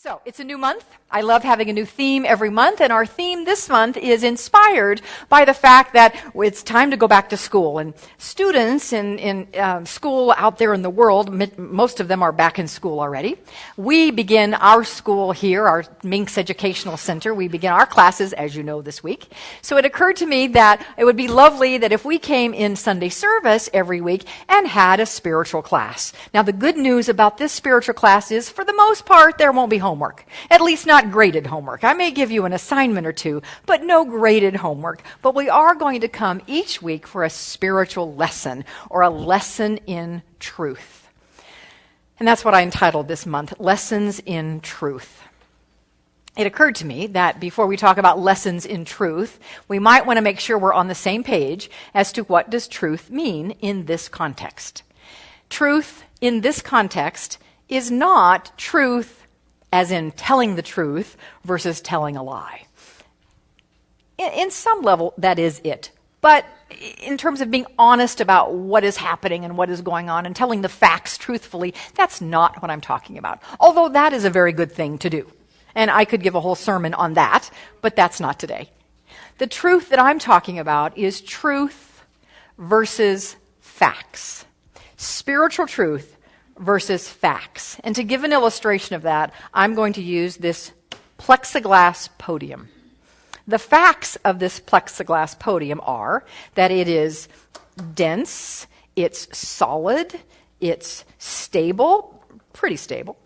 So, it's a new month. I love having a new theme every month, and our theme this month is inspired by the fact that it's time to go back to school. And students in school out there in the world, most of them are back in school already. We begin our school here, our Minx Educational Center. We begin our classes, as you know, this week. So it occurred to me that it would be lovely that if we came in Sunday service every week and had a spiritual class. Now, the good news about this spiritual class is, for the most part, there won't be homework. At least not graded homework. I may give you an assignment or two, but no graded homework. But we are going to come each week for a spiritual lesson, or a lesson in truth. And that's what I entitled this month, Lessons in Truth. It occurred to me that before we talk about lessons in truth, we might want to make sure we're on the same page as to what does truth mean in this context. Truth in this context is not truth as in telling the truth versus telling a lie. In some level, that is it. But in terms of being honest about what is happening and what is going on and telling the facts truthfully, that's not what I'm talking about. Although that is a very good thing to do. And I could give a whole sermon on that, but that's not today. The truth that I'm talking about is truth versus facts. Spiritual truth versus facts. And to give an illustration of that, I'm going to use this plexiglass podium. The facts of this plexiglass podium are that it is dense, it's solid, it's stable, pretty stable,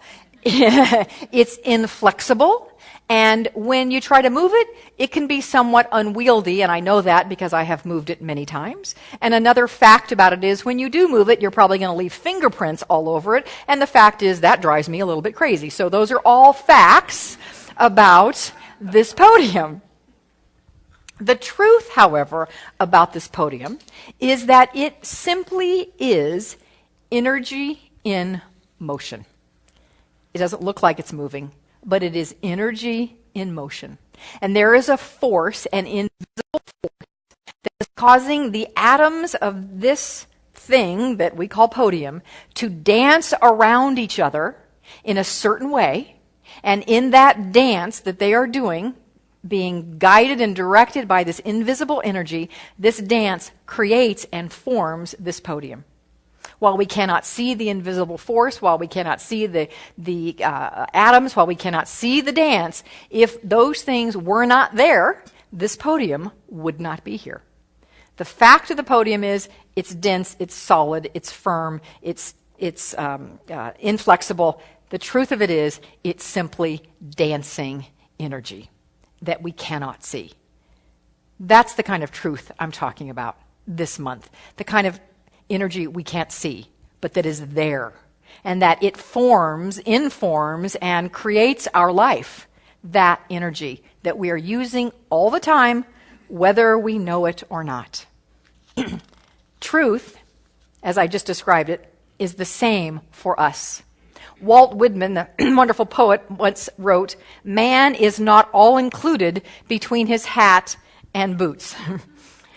it's inflexible, and when you try to move it, it can be somewhat unwieldy, and I know that because I have moved it many times. And another fact about it is when you do move it, you're probably going to leave fingerprints all over it, and the fact is that drives me a little bit crazy. So those are all facts about this podium. The truth, however, about this podium is that it simply is energy in motion. It doesn't look like it's moving, but it is energy in motion. And there is a force, an invisible force, that is causing the atoms of this thing that we call podium to dance around each other in a certain way. And in that dance that they are doing, being guided and directed by this invisible energy, this dance creates and forms this podium. While we cannot see the invisible force, while we cannot see the atoms, while we cannot see the dance, if those things were not there, this podium would not be here. The fact of the podium is it's dense, it's solid, it's firm, it's inflexible. The truth of it is it's simply dancing energy that we cannot see. That's the kind of truth I'm talking about this month. The kind of energy we can't see, but that is there, and that it informs, and creates our life. That energy that we are using all the time, whether we know it or not. Truth, as I just described it, is the same for us. Walt Whitman, the wonderful poet, once wrote, "Man is not all included between his hat and boots."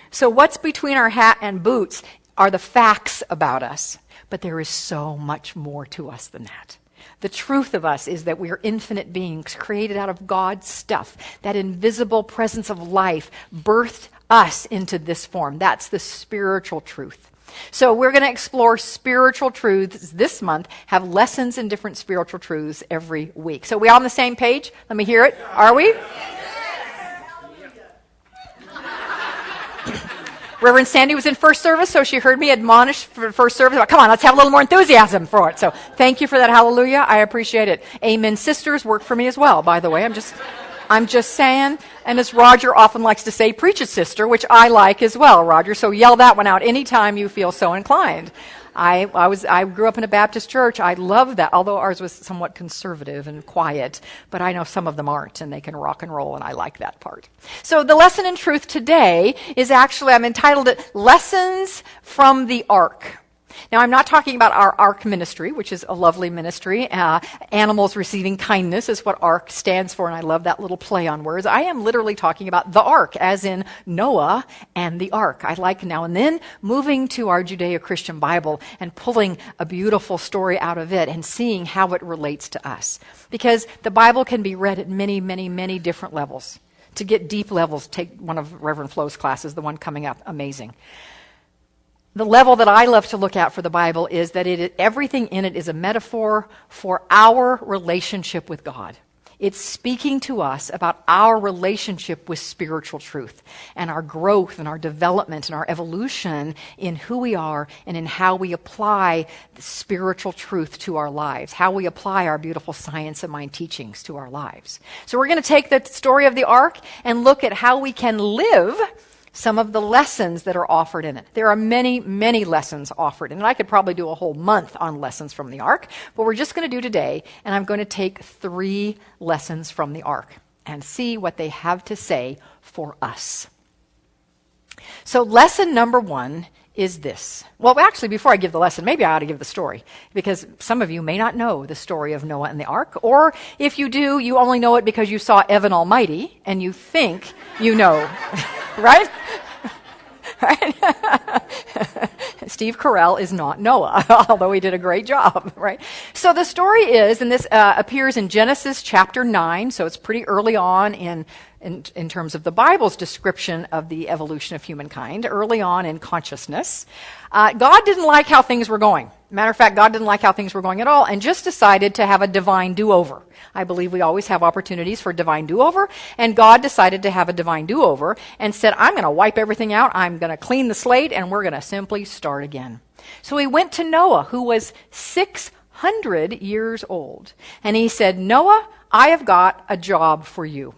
So what's between our hat and boots are the facts about us. But there is so much more to us than that. The truth of us is that we are infinite beings created out of God's stuff. That invisible presence of life birthed us into this form. That's the spiritual truth. So we're going to explore spiritual truths this month, have lessons in different spiritual truths every week. So we all on the same page? Let me hear it. Are we? Reverend Sandy was in first service, so she heard me admonish for first service. Come on, let's have a little more enthusiasm for it. So thank you for that. Hallelujah. I appreciate it. Amen. Sisters work for me as well, by the way. I'm just saying. And as Roger often likes to say, preach it, sister, which I like as well, Roger. So yell that one out anytime you feel so inclined. I grew up in a Baptist church. I love that, although ours was somewhat conservative and quiet. But I know some of them aren't, and they can rock and roll, and I like that part. So the lesson in truth today is actually, I'm entitled it, Lessons from the Ark. Now, I'm not talking about our ARC ministry, which is a lovely ministry. Animals receiving kindness is what ARC stands for, and I love that little play on words. I am literally talking about the ark, as in Noah and the ark. I like now and then moving to our Judeo-Christian Bible and pulling a beautiful story out of it and seeing how it relates to us. Because the Bible can be read at many, many, many different levels. To get deep levels, take one of Reverend Flo's classes, the one coming up, amazing. The level that I love to look at for the Bible is that everything in it is a metaphor for our relationship with God. It's speaking to us about our relationship with spiritual truth and our growth and our development and our evolution in who we are and in how we apply the spiritual truth to our lives, how we apply our beautiful science and mind teachings to our lives. So we're going to take the story of the ark and look at how we can live some of the lessons that are offered in it. There are many, many lessons offered, and I could probably do a whole month on lessons from the ark, but we're just going to do today, and I'm going to take 3 lessons from the ark and see what they have to say for us. So lesson number 1 is this. Well, actually, before I give the lesson, maybe I ought to give the story, because some of you may not know the story of Noah and the ark, or if you do, you only know it because you saw Evan Almighty, and you think you know, right? Right? Steve Carell is not Noah, although he did a great job, right? So the story is, and this appears in Genesis chapter 9, so it's pretty early on in terms of the Bible's description of the evolution of humankind, early on in consciousness. God didn't like how things were going. Matter of fact, God didn't like how things were going at all and just decided to have a divine do-over. I believe we always have opportunities for divine do-over, and God decided to have a divine do-over and said, I'm going to wipe everything out, I'm going to clean the slate, and we're going to simply start again. So he went to Noah, who was 600 years old, and he said, Noah, I have got a job for you.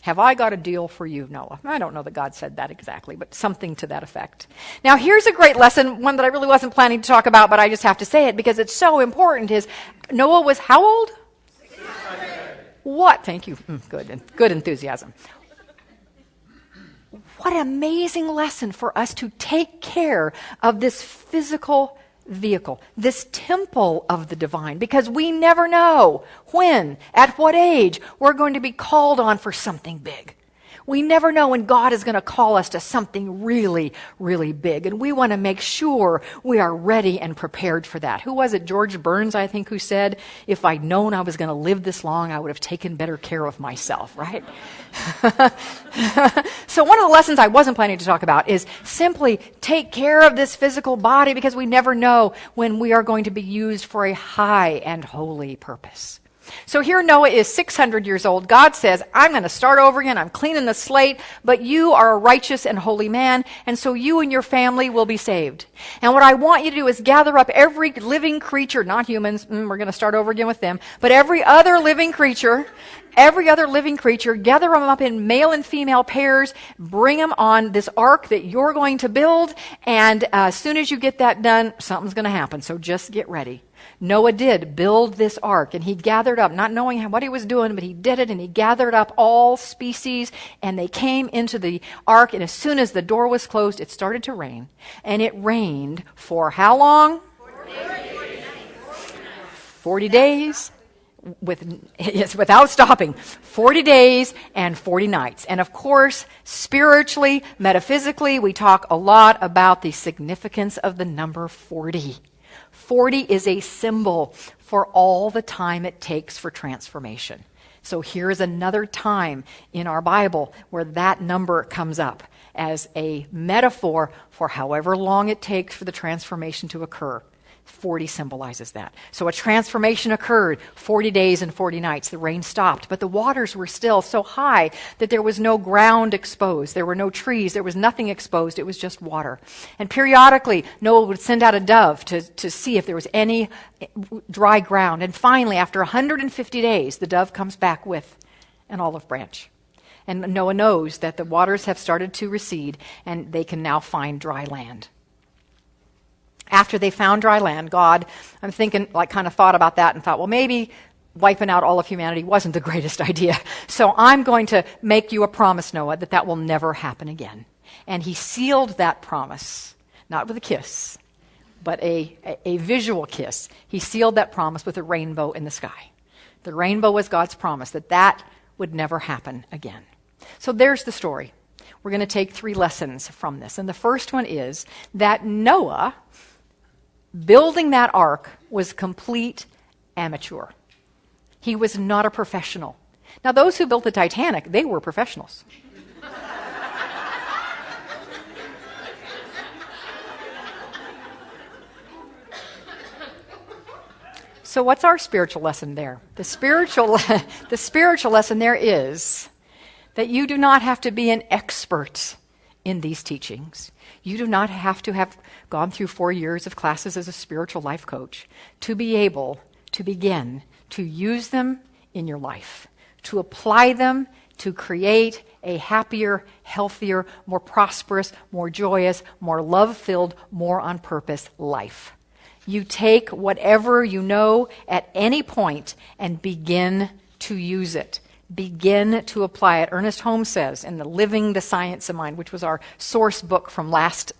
Have I got a deal for you, Noah? I don't know that God said that exactly, but something to that effect. Now, here's a great lesson, one that I really wasn't planning to talk about, but I just have to say it because it's so important, is Noah was how old? 600. What? Thank you. Good enthusiasm. What an amazing lesson for us to take care of this physical vehicle, this temple of the divine, because we never know when, at what age, we're going to be called on for something big. We never know when God is going to call us to something really, really big, and we want to make sure we are ready and prepared for that. Who was it? George Burns, I think, who said, if I'd known I was going to live this long, I would have taken better care of myself, right? So one of the lessons I wasn't planning to talk about is simply take care of this physical body, because we never know when we are going to be used for a high and holy purpose. So here Noah is 600 years old. God says, I'm going to start over again. I'm cleaning the slate, but you are a righteous and holy man, and so you and your family will be saved. And what I want you to do is gather up every living creature, not humans, we're going to start over again with them, but every other living creature, gather them up in male and female pairs, bring them on this ark that you're going to build, and as soon as you get that done, something's going to happen, so just get ready. Noah did build this ark, and he gathered up, not knowing what he was doing, but he did it, and he gathered up all species, and they came into the ark, and as soon as the door was closed, it started to rain, and it rained for how long? 40 days. Without stopping. 40 days and 40 nights. And of course, spiritually, metaphysically, we talk a lot about the significance of the number 40. 40 is a symbol for all the time it takes for transformation. So here's another time in our Bible where that number comes up as a metaphor for however long it takes for the transformation to occur. 40 symbolizes that. So a transformation occurred, 40 days and 40 nights. The rain stopped, but the waters were still so high that there was no ground exposed. There were no trees. There was nothing exposed. It was just water. And periodically, Noah would send out a dove to see if there was any dry ground. And finally, after 150 days, the dove comes back with an olive branch. And Noah knows that the waters have started to recede, and they can now find dry land. After they found dry land, God, I'm thinking, kind of thought about that and thought, well, maybe wiping out all of humanity wasn't the greatest idea. So I'm going to make you a promise, Noah, that will never happen again. And he sealed that promise, not with a kiss, but a visual kiss. He sealed that promise with a rainbow in the sky. The rainbow was God's promise that would never happen again. So there's the story. We're going to take 3 lessons from this. And the first one is that Noah, building that ark, was complete amateur. He was not a professional. Now, those who built the Titanic, they were professionals. So what's our spiritual lesson there? The spiritual lesson there is that you do not have to be an expert in these teachings. You do not have to have gone through 4 years of classes as a spiritual life coach to be able to begin to use them in your life, to apply them to create a happier, healthier, more prosperous, more joyous, more love-filled, more on purpose life. You take whatever you know at any point and begin to use it. Begin to apply it. Ernest Holmes says in the Living the Science of Mind, which was our source book from last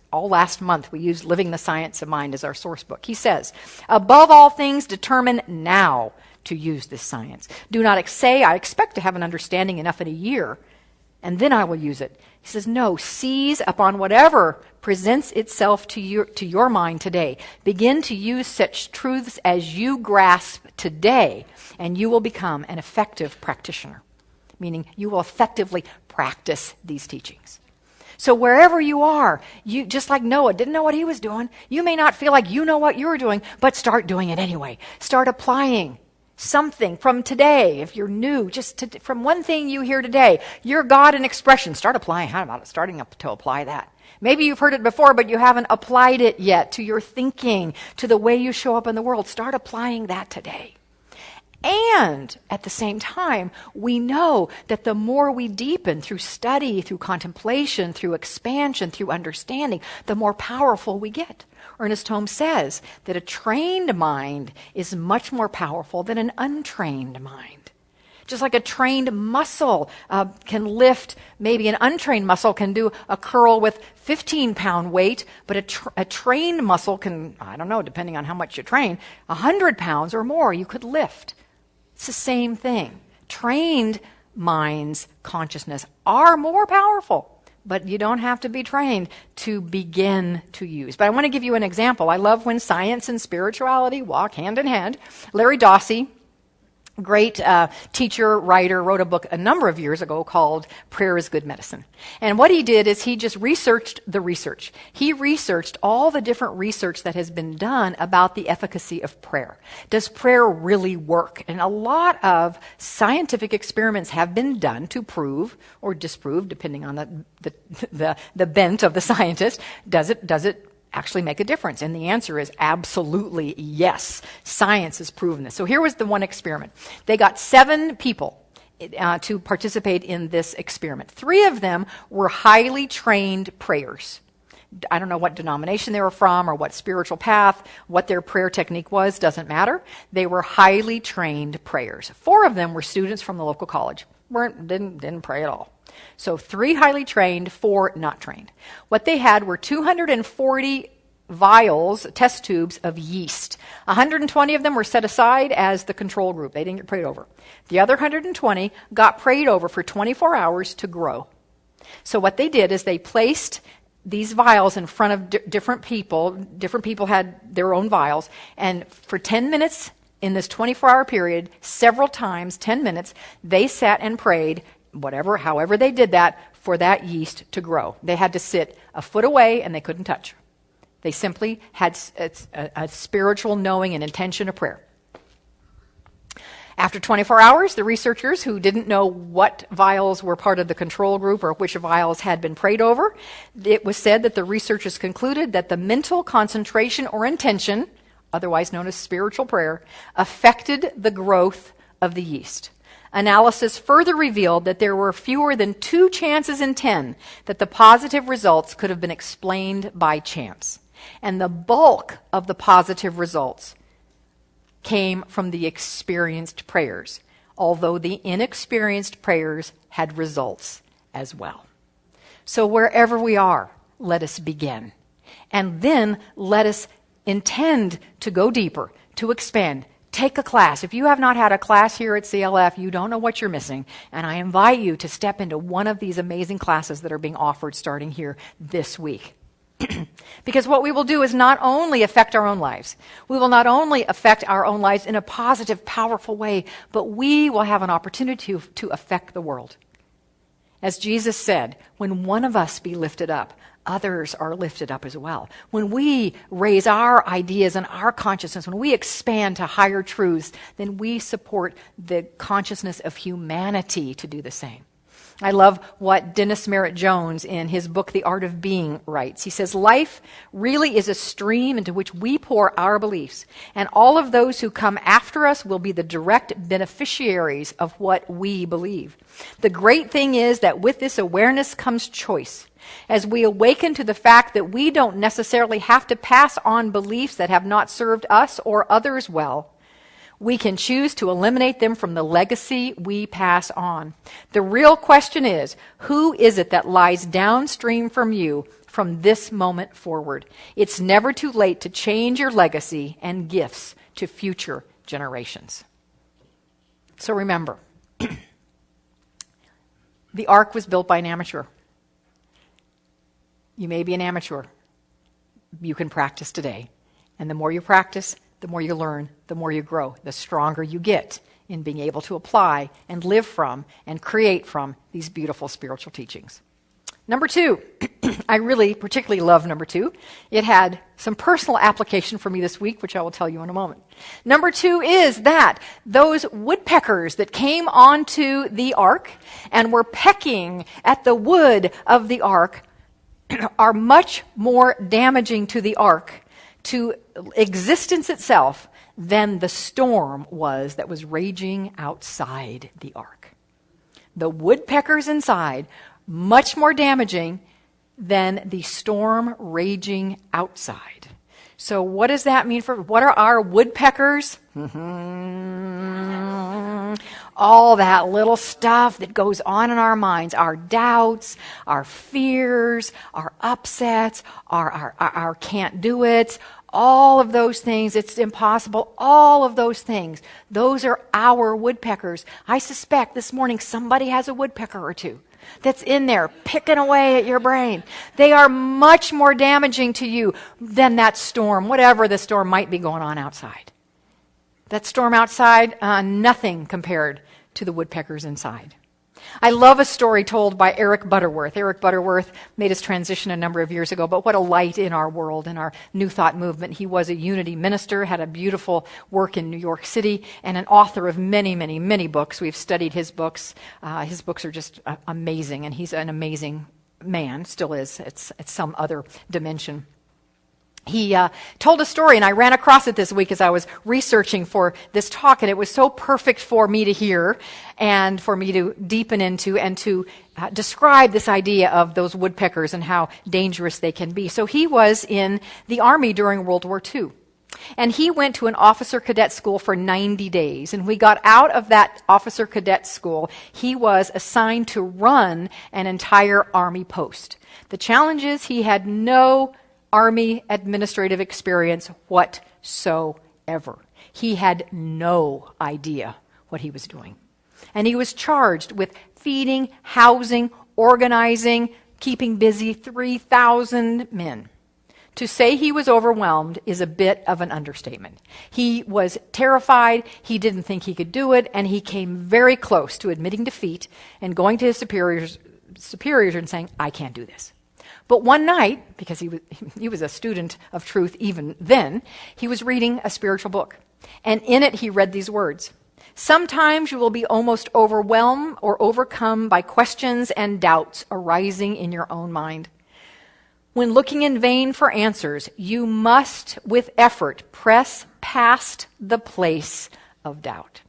month, we used Living the Science of Mind as our source book. He says, above all things, determine now to use this science. Do not say, I expect to have an understanding enough in a year, and then I will use it. He says, no, seize upon whatever presents itself to your mind today. Begin to use such truths as you grasp today, and you will become an effective practitioner, meaning you will effectively practice these teachings. So wherever you are, you just like Noah didn't know what he was doing. You may not feel like you know what you're doing, but start doing it anyway. Start applying something from today. If you're new, from one thing you hear today, your God in expression, start applying. How about starting up to apply that? Maybe you've heard it before, but you haven't applied it yet to your thinking, to the way you show up in the world. Start applying that today. And at the same time, we know that the more we deepen through study, through contemplation, through expansion, through understanding, the more powerful we get. Ernest Holmes says that a trained mind is much more powerful than an untrained mind. Just like a trained muscle can lift, maybe an untrained muscle can do a curl with 15-pound weight, but a trained muscle can, I don't know, depending on how much you train, 100 pounds or more you could lift. It's the same thing. Trained minds' consciousness are more powerful, but you don't have to be trained to begin to use. But I want to give you an example. I love when science and spirituality walk hand in hand. Larry Dossey, great teacher, writer, wrote a book a number of years ago called Prayer is Good Medicine. And what he did is he just researched the research. He researched all the different research that has been done about the efficacy of prayer. Does prayer really work? And a lot of scientific experiments have been done to prove or disprove, depending on the bent of the scientist. Does it actually make a difference? And the answer is absolutely yes. Science has proven this. So here was the one experiment. They got 7 people to participate in this experiment. 3 of them were highly trained prayers. I don't know what denomination they were from or what spiritual path, what their prayer technique was, doesn't matter. They were highly trained prayers. 4 of them were students from the local college. Didn't pray at all. So 3 highly trained, 4 not trained. What they had were 240 vials, test tubes of yeast. 120 of them were set aside as the control group. They didn't get prayed over. The other 120 got prayed over for 24 hours to grow. So what they did is they placed these vials in front of different people. Different people had their own vials. And for 10 minutes in this 24-hour period, several times, 10 minutes, they sat and prayed, however they did that, for that yeast to grow. They had to sit a foot away and they couldn't touch. They simply had a spiritual knowing and intention of prayer. After 24 hours, the researchers who didn't know what vials were part of the control group or which vials had been prayed over, it was said that the researchers concluded that the mental concentration or intention, otherwise known as spiritual prayer, affected the growth of the yeast. Analysis further revealed that there were fewer than 2 chances in 10 that the positive results could have been explained by chance. And the bulk of the positive results came from the experienced prayers, although the inexperienced prayers had results as well. So wherever we are, let us begin. And then let us intend to go deeper, to expand. Take a class. If you have not had a class here at CLF, you don't know what you're missing. And I invite you to step into one of these amazing classes that are being offered starting here this week. Because what we will do is not only affect our own lives, we will not only affect our own lives in a positive, powerful way, but we will have an opportunity to affect the world. As Jesus said, when one of us be lifted up, others are lifted up as well. When we raise our ideas and our consciousness, when we expand to higher truths, then we support the consciousness of humanity to do the same. I love what Dennis Merritt Jones in his book, The Art of Being, writes. He says, life really is a stream into which we pour our beliefs, and all of those who come after us will be the direct beneficiaries of what we believe. The great thing is that with this awareness comes choice. As we awaken to the fact that we don't necessarily have to pass on beliefs that have not served us or others well, we can choose to eliminate them from the legacy we pass on. The real question is, who is it that lies downstream from you from this moment forward? It's never too late to change your legacy and gifts to future generations. So remember, the ark was built by an amateur. You may be an amateur. You can practice today. And the more you practice, the more you learn, the more you grow, the stronger you get in being able to apply and live from and create from these beautiful spiritual teachings. Number 2, I really particularly love number 2. It had some personal application for me this week, which I will tell you in a moment. Number 2 is that those woodpeckers that came onto the ark and were pecking at the wood of the ark are much more damaging to the ark, to existence itself, than the storm was that was raging outside the ark. The woodpeckers inside, much more damaging than the storm raging outside. So what does that mean for, what are our woodpeckers? All that little stuff that goes on in our minds, our doubts, our fears, our upsets, our can't do it, all of those things, it's impossible, all of those things, those are our woodpeckers. I suspect this morning somebody has a woodpecker or two that's in there picking away at your brain. They are much more damaging to you than that storm, whatever the storm might be going on outside. That storm outside, nothing compared to the woodpeckers inside. I love a story told by Eric Butterworth. Eric Butterworth made his transition a number of years ago, but what a light in our world, in our New Thought movement. He was a unity minister, had a beautiful work in New York City, and an author of many, many, many books. We've studied his books. His books are just amazing, and he's an amazing man, still is. It's some other dimension. He told a story, and I ran across it this week as I was researching for this talk, and it was so perfect for me to hear and for me to deepen into and to describe this idea of those woodpeckers and how dangerous they can be. So he was in the Army during World War II, and he went to an officer cadet school for 90 days. And when we got out of that officer cadet school, he was assigned to run an entire Army post. The challenge is he had no Army administrative experience whatsoever. He had no idea what he was doing. And he was charged with feeding, housing, organizing, keeping busy 3,000 men. To say he was overwhelmed is a bit of an understatement. He was terrified, he didn't think he could do it, and he came very close to admitting defeat and going to his superiors and saying, I can't do this. But one night, because he was a student of truth even then, he was reading a spiritual book. And in it he read these words: sometimes you will be almost overwhelmed or overcome by questions and doubts arising in your own mind. When looking in vain for answers, you must, with effort, press past the place of doubt.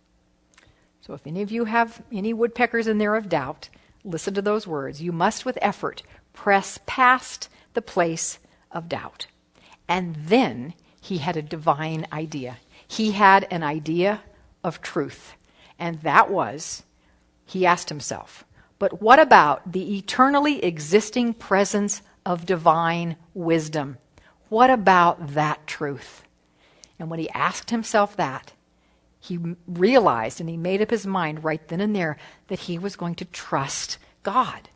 So if any of you have any woodpeckers in there of doubt, listen to those words. You must, with effort, press past the place of doubt. And then he had a divine idea. He had an idea of truth. And that was, he asked himself, but what about the eternally existing presence of divine wisdom? What about that truth? And when he asked himself that, he realized and he made up his mind right then and there that he was going to trust God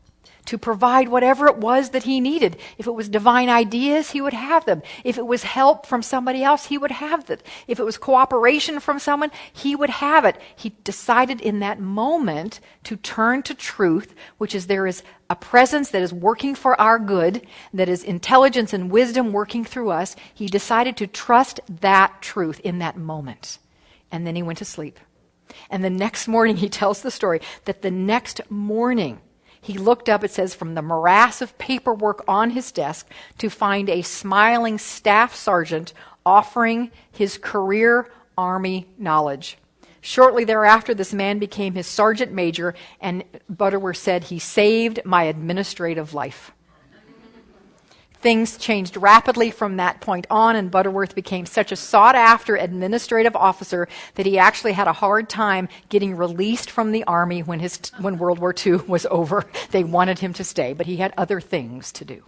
to provide whatever it was that he needed. If it was divine ideas, he would have them. If it was help from somebody else, he would have that. If it was cooperation from someone, he would have it. He decided in that moment to turn to truth, which is there is a presence that is working for our good, that is intelligence and wisdom working through us. He decided to trust that truth in that moment. And then he went to sleep. And the next morning, he tells the story that the next morning, he looked up, it says, from the morass of paperwork on his desk to find a smiling staff sergeant offering his career Army knowledge. Shortly thereafter, this man became his sergeant major, and Butterworth said, "He saved my administrative life." Things changed rapidly from that point on, and Butterworth became such a sought-after administrative officer that he actually had a hard time getting released from the Army when World War II was over. They wanted him to stay, but he had other things to do.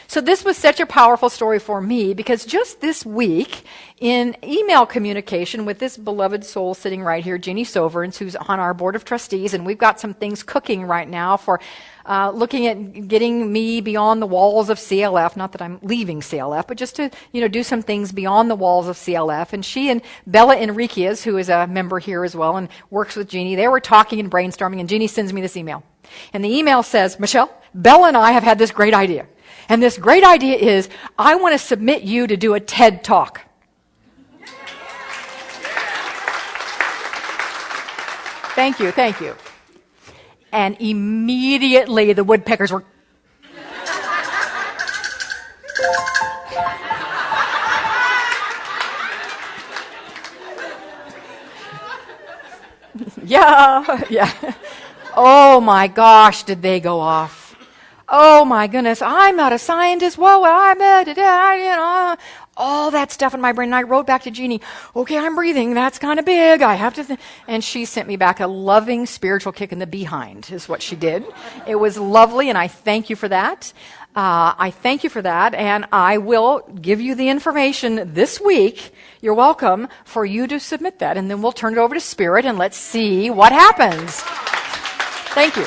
So this was such a powerful story for me because just this week, in email communication with this beloved soul sitting right here, Jeannie Soverns, who's on our board of trustees, and we've got some things cooking right now for looking at getting me beyond the walls of CLF. Not that I'm leaving CLF, but just to do some things beyond the walls of CLF. And she and Bella Enriquez, who is a member here as well and works with Jeannie, they were talking and brainstorming, and Jeannie sends me this email. And the email says, "Michele, Bella and I have had this great idea. And this great idea is, I want to submit you to do a TED Talk." Thank you, thank you. And immediately the woodpeckers were... Yeah. Oh my gosh, did they go off. Oh my goodness, I'm not a scientist. Whoa, all that stuff in my brain. And I wrote back to Jeannie, "Okay, I'm breathing. That's kind of big. I have to..." And she sent me back a loving spiritual kick in the behind, is what she did. It was lovely, and I thank you for that. And I will give you the information this week. You're welcome for you to submit that, and then we'll turn it over to Spirit, and let's see what happens. Thank you.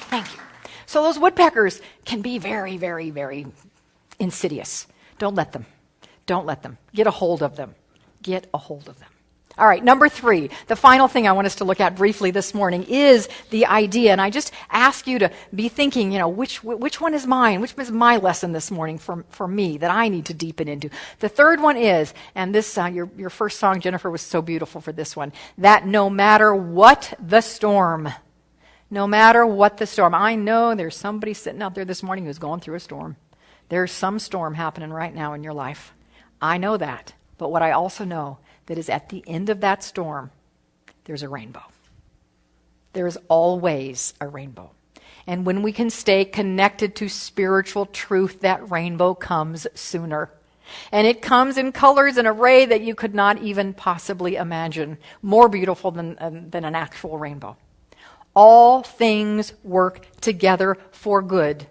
Thank you. So those woodpeckers can be very, very, very insidious. Don't let them. Don't let them. Get a hold of them. Get a hold of them. All right, number 3, the final thing I want us to look at briefly this morning is the idea. And I just ask you to be thinking, which one is mine? Which is my lesson this morning for me that I need to deepen into? The third one is, and this your first song, Jennifer, was so beautiful for this one, that no matter what the storm, no matter what the storm. I know there's somebody sitting out there this morning who's going through a storm. There's some storm happening right now in your life. I know that. But what I also know that is at the end of that storm, there's a rainbow. There is always a rainbow. And when we can stay connected to spiritual truth, that rainbow comes sooner. And it comes in colors and array that you could not even possibly imagine. More beautiful than an actual rainbow. All things work together for good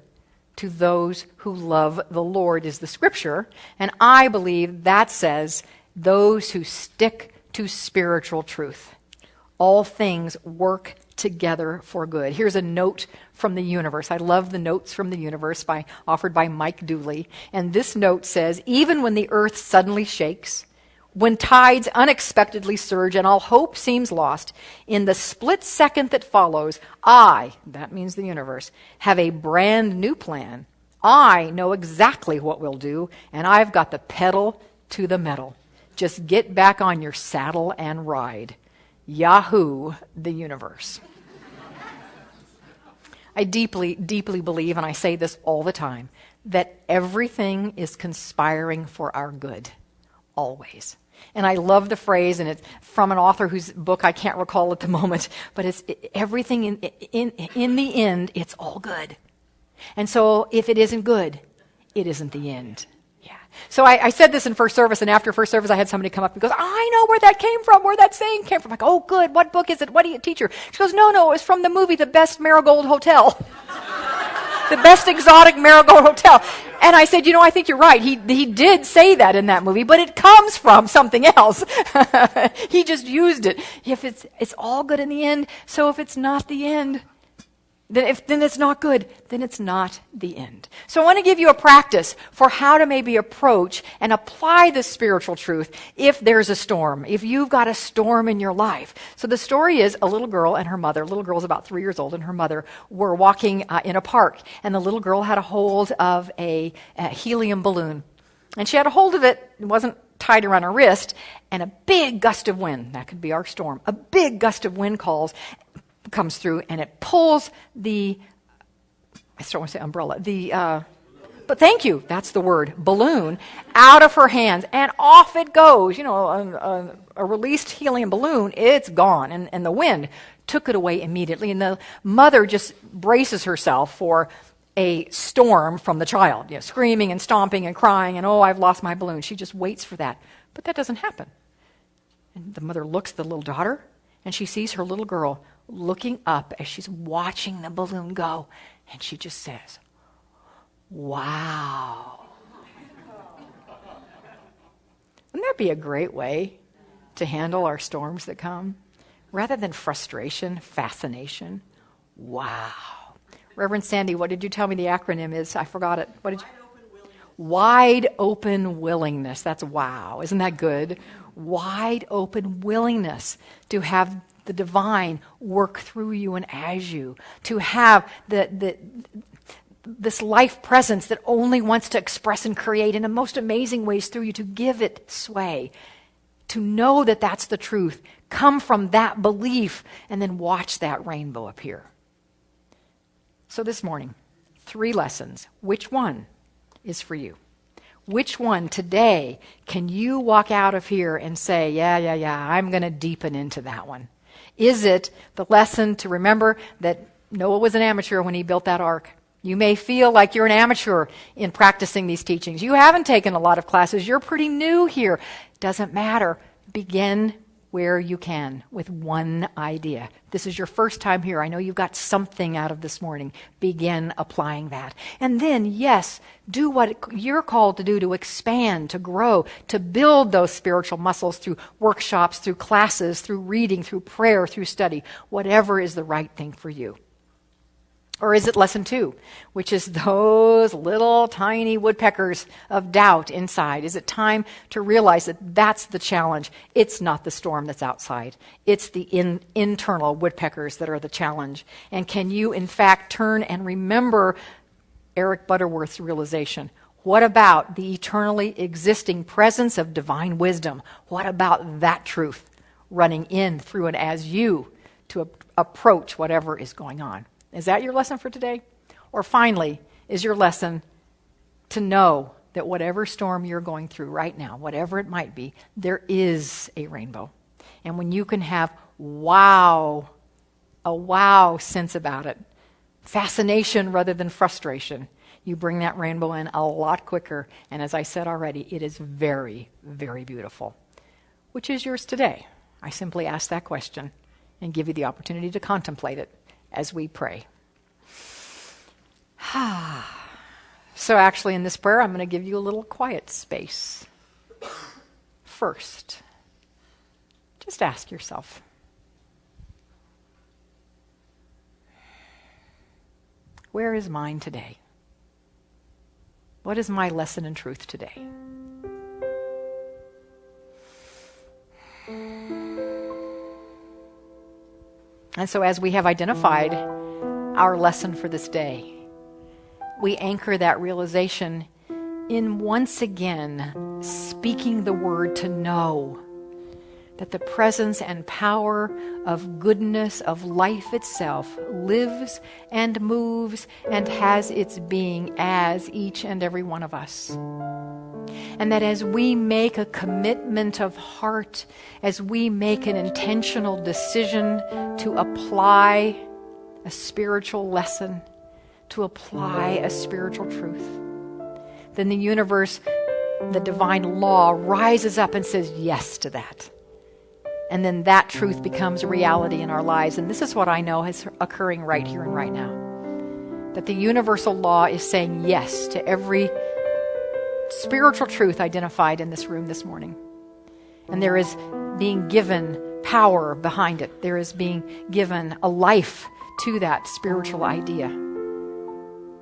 to those who love the Lord, is the scripture. And I believe that says those who stick to spiritual truth. All things work together for good. Here's a note from the universe. I love the notes from the universe offered by Mike Dooley. And this note says, even when the earth suddenly shakes, when tides unexpectedly surge and all hope seems lost, in the split second that follows, I, that means the universe, have a brand new plan. I know exactly what we'll do, and I've got the pedal to the metal. Just get back on your saddle and ride. Yahoo, the universe. I deeply, deeply believe, and I say this all the time, that everything is conspiring for our good. Always. And I love the phrase, and it's from an author whose book I can't recall at the moment, but it's everything in the end, it's all good. And so if it isn't good, it isn't the end. Yeah. So I said this in first service, and after first service I had somebody come up and goes, I know where that came from, where that saying came from. I'm like, oh good, what book is it? What do you teach her? She goes, no, it was from the movie The Best Marigold Hotel. the best exotic marigold hotel. And I said, I think you're right. He did say that in that movie, but it comes from something else. He just used it. If it's all good in the end, so if it's not the end, then it's not good, then it's not the end. So I want to give you a practice for how to maybe approach and apply this spiritual truth if there's a storm, if you've got a storm in your life. So the story is a little girl and her mother. Little girl's about 3 years old, and her mother were walking in a park, and the little girl had a hold of a helium balloon. And she had a hold of it, it wasn't tied around her wrist, and a big gust of wind, that could be our storm, a big gust of wind comes through, and it pulls I still want to say umbrella, but thank you, that's the word, balloon, out of her hands, and off it goes. A released helium balloon, it's gone, and the wind took it away immediately, and the mother just braces herself for a storm from the child, screaming and stomping and crying, and I've lost my balloon. She just waits for that, but that doesn't happen. And the mother looks at the little daughter, and she sees her little girl looking up as she's watching the balloon go, and she just says, "Wow." Wouldn't that be a great way to handle our storms that come? Rather than frustration, fascination. Wow. Reverend Sandy, what did you tell me the acronym is? I forgot it. What did you? Wide open willingness. That's wow. Isn't that good? Wide open willingness to have the divine work through you and as you, to have this life presence that only wants to express and create in the most amazing ways through you, to give it sway, to know that that's the truth, come from that belief, and then watch that rainbow appear. So this morning, 3 lessons. Which one is for you? Which one today can you walk out of here and say, yeah, I'm going to deepen into that one? Is it the lesson to remember that Noah was an amateur when he built that ark? You may feel like you're an amateur in practicing these teachings. You haven't taken a lot of classes. You're pretty new here. Doesn't matter. Begin where you can with one idea. This is your first time here. I know you've got something out of this morning. Begin applying that. And then, yes, do what you're called to do, to expand, to grow, to build those spiritual muscles through workshops, through classes, through reading, through prayer, through study, whatever is the right thing for you. Or is it lesson 2, which is those little tiny woodpeckers of doubt inside? Is it time to realize that that's the challenge? It's not the storm that's outside. It's the internal woodpeckers that are the challenge. And can you, in fact, turn and remember Eric Butterworth's realization? What about the eternally existing presence of divine wisdom? What about that truth running in, through, and as you to approach whatever is going on? Is that your lesson for today? Or finally, is your lesson to know that whatever storm you're going through right now, whatever it might be, there is a rainbow. And when you can have a wow sense about it, fascination rather than frustration, you bring that rainbow in a lot quicker. And as I said already, it is very, very beautiful. Which is yours today? I simply ask that question and give you the opportunity to contemplate it as we pray. So actually in this prayer, I'm going to give you a little quiet space. First, just ask yourself, where is mine today? What is my lesson in truth today? And so as we have identified our lesson for this day, we anchor that realization in once again speaking the word to know that the presence and power of goodness, of life itself, lives and moves and has its being as each and every one of us. And that as we make a commitment of heart, as we make an intentional decision to apply a spiritual lesson, to apply a spiritual truth, then the universe, the divine law, rises up and says yes to that. And then that truth becomes a reality in our lives. And this is what I know is occurring right here and right now. that the universal law is saying yes to every spiritual truth identified in this room this morning. And there is being given power behind it. There is being given a life to that spiritual idea.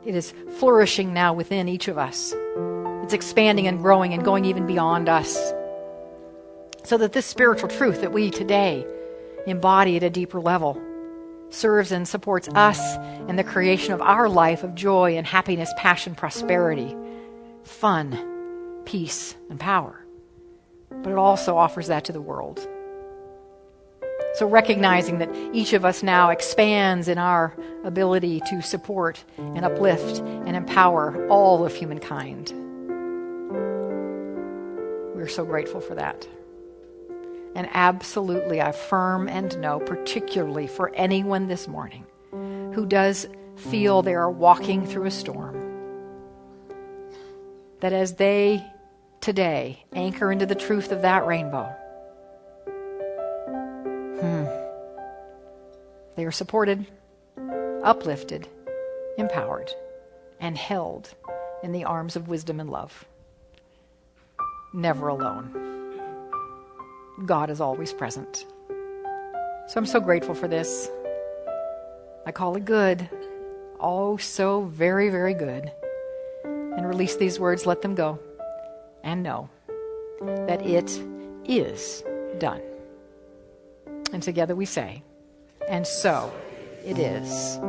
It is flourishing now within each of us. It's expanding and growing and going even beyond us. So that this spiritual truth that we today embody at a deeper level serves and supports us in the creation of our life of joy and happiness, passion, prosperity, fun, peace, and power. But it also offers that to the world. So recognizing that each of us now expands in our ability to support and uplift and empower all of humankind. We're so grateful for that. And absolutely, I affirm and know, particularly for anyone this morning who does feel they are walking through a storm, that as they today anchor into the truth of that rainbow, they are supported, uplifted, empowered, and held in the arms of wisdom and love. Never alone. God is always present. So I'm so grateful for this. I call it good. Oh, so very, very good. And release these words, let them go, and know that it is done. And together we say, and so it is.